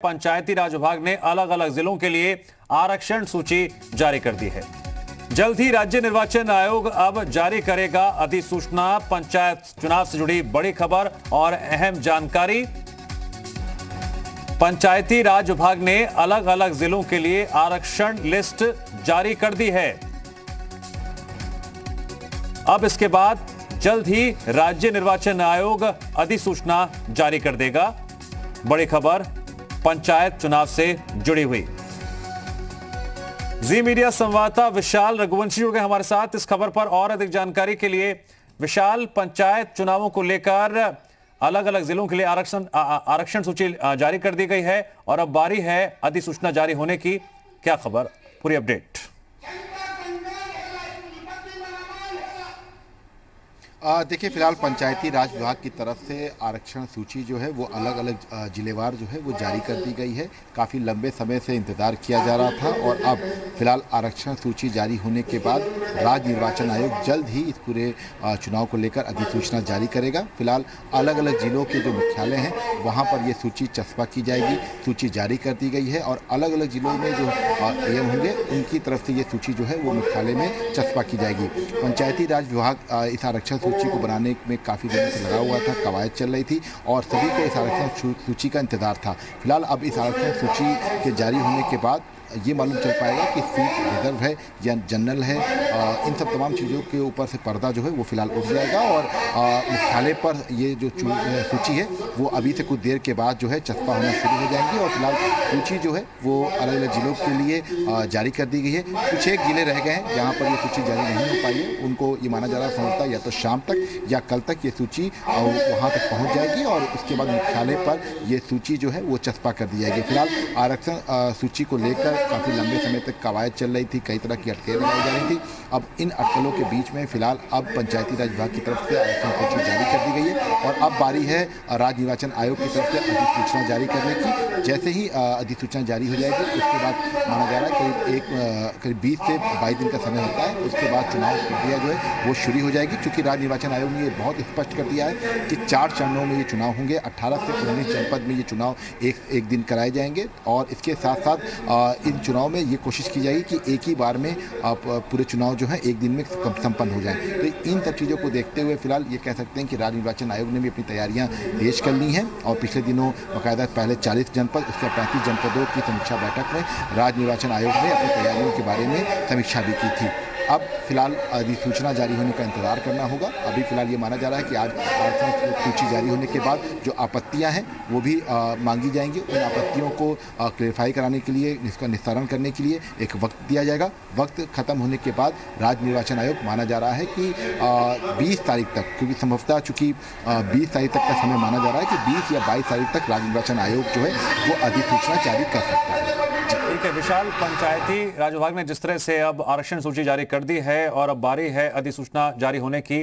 पंचायती राज विभाग ने अलग अलग जिलों के लिए आरक्षण सूची जारी कर दी है। जल्द ही राज्य निर्वाचन आयोग अब जारी करेगा अधिसूचना। पंचायत चुनाव से जुड़ी बड़ी खबर और अहम जानकारी। पंचायती राज विभाग ने अलग अलग जिलों के लिए आरक्षण लिस्ट जारी कर दी है। अब इसके बाद जल्द ही राज्य निर्वाचन आयोग अधिसूचना जारी कर देगा। बड़ी खबर पंचायत चुनाव से जुड़ी हुई। जी मीडिया संवाददाता विशाल रघुवंशी जुड़ गए हमारे साथ इस खबर पर और अधिक जानकारी के लिए। विशाल, पंचायत चुनावों को लेकर अलग अलग जिलों के लिए आरक्षण सूची जारी कर दी गई है और अब बारी है अधिसूचना जारी होने की। क्या खबर, पूरी अपडेट। देखिए, फिलहाल पंचायती राज विभाग की तरफ से आरक्षण सूची जो है वो अलग अलग जिलेवार जो है वो जारी कर दी गई है। काफ़ी लंबे समय से इंतज़ार किया जा रहा था और अब फिलहाल आरक्षण सूची जारी होने के बाद राज्य निर्वाचन आयोग जल्द ही इस पूरे चुनाव को लेकर अधिसूचना जारी करेगा। फिलहाल अलग अलग जिलों के जो मुख्यालय हैं वहाँ पर ये सूची चस्पा की जाएगी। सूची जारी कर दी गई है और अलग अलग जिलों में जो एएम होंगे उनकी तरफ से ये सूची जो है वो मुख्यालय में चस्पा की जाएगी। पंचायती राज विभाग इस आरक्षण सूची को बनाने में काफ़ी दिनों से लगा हुआ था, कवायद चल रही थी और सभी को इस आरक्षण सूची का इंतजार था। फिलहाल अब इस आरक्षण सूची के जारी होने के बाद ये मालूम चल पाएगा कि सीट रिजर्व है या जनरल है। इन सब तमाम चीज़ों के ऊपर से पर्दा जो है वो फिलहाल उठ जाएगा और मुख्यालय पर ये जो सूची है वो अभी से कुछ देर के बाद जो है चस्पा होना शुरू हो जाएंगी और फिलहाल सूची जो है वो अलग अलग जिलों के लिए जारी कर दी गई है। कुछ एक जिले रह गए हैं जहाँ पर ये सूची जारी नहीं हो पाई है। उनको ये माना जा रहा संभवतः या तो शाम तक या कल तक ये सूची वहाँ तक पहुँच जाएगी और उसके बाद मुख्यालय पर ये सूची जो है वो चस्पा कर दी जाएगी। फिलहाल आरक्षण सूची को लेकर काफ़ी लंबे समय तक कवायद चल रही थी, कई तरह की अटकलें लगाई जा रही थी। अब इन अटकलों के बीच में फिलहाल अब पंचायती राज विभाग की तरफ से आरक्षण सूची जारी कर दी गई है और अब बारी है राज्य निर्वाचन आयोग की तरफ से अधिसूचना जारी करने की। जैसे ही अधिसूचना जारी हो जाएगी उसके बाद माना जा रहा है करीब 20 से 22 दिन का समय होता है। उसके बाद चुनाव प्रक्रिया जो है वो शुरू हो जाएगी। चूँकि राज्य निर्वाचन आयोग ने ये बहुत स्पष्ट कर दिया है कि 4 चरणों में ये चुनाव होंगे। 18 से 19 जनपद में ये चुनाव एक दिन कराए जाएंगे और इसके साथ साथ इन चुनाव में ये कोशिश की जाएगी कि एक ही बार में पूरे चुनाव जो है एक दिन में संपन्न हो जाएं। तो इन सब चीज़ों को देखते हुए फिलहाल ये कह सकते हैं कि राज्य निर्वाचन आयोग ने भी अपनी तैयारियां तेज कर ली हैं और पिछले दिनों बाकायदा पहले 40 जनपद उसके 35 जनपदों की समीक्षा बैठक में राज्य निर्वाचन आयोग ने अपनी तैयारियों के बारे में समीक्षा भी की थी। अब फिलहाल अधिसूचना जारी होने का इंतजार करना होगा। अभी फिलहाल ये माना जा रहा है कि आज आरक्षण सूची जारी होने के बाद जो आपत्तियां हैं वो भी मांगी जाएंगी। उन आपत्तियों को क्लेरिफाई कराने के लिए, इसका निस्तारण करने के लिए एक वक्त दिया जाएगा। वक्त खत्म होने के बाद राज्य निर्वाचन आयोग माना जा रहा है कि 20 तारीख तक, क्योंकि संभवतः चूँकि 20 तारीख तक का समय माना जा रहा है कि 20 या 22 तारीख तक राज्य निर्वाचन आयोग जो है वो अधिसूचना जारी कर सकता है। ठीक है विशाल, पंचायती राज विभाग ने जिस तरह से अब आरक्षण सूची जारी कर दी है और अब बारी है अधिसूचना जारी होने की।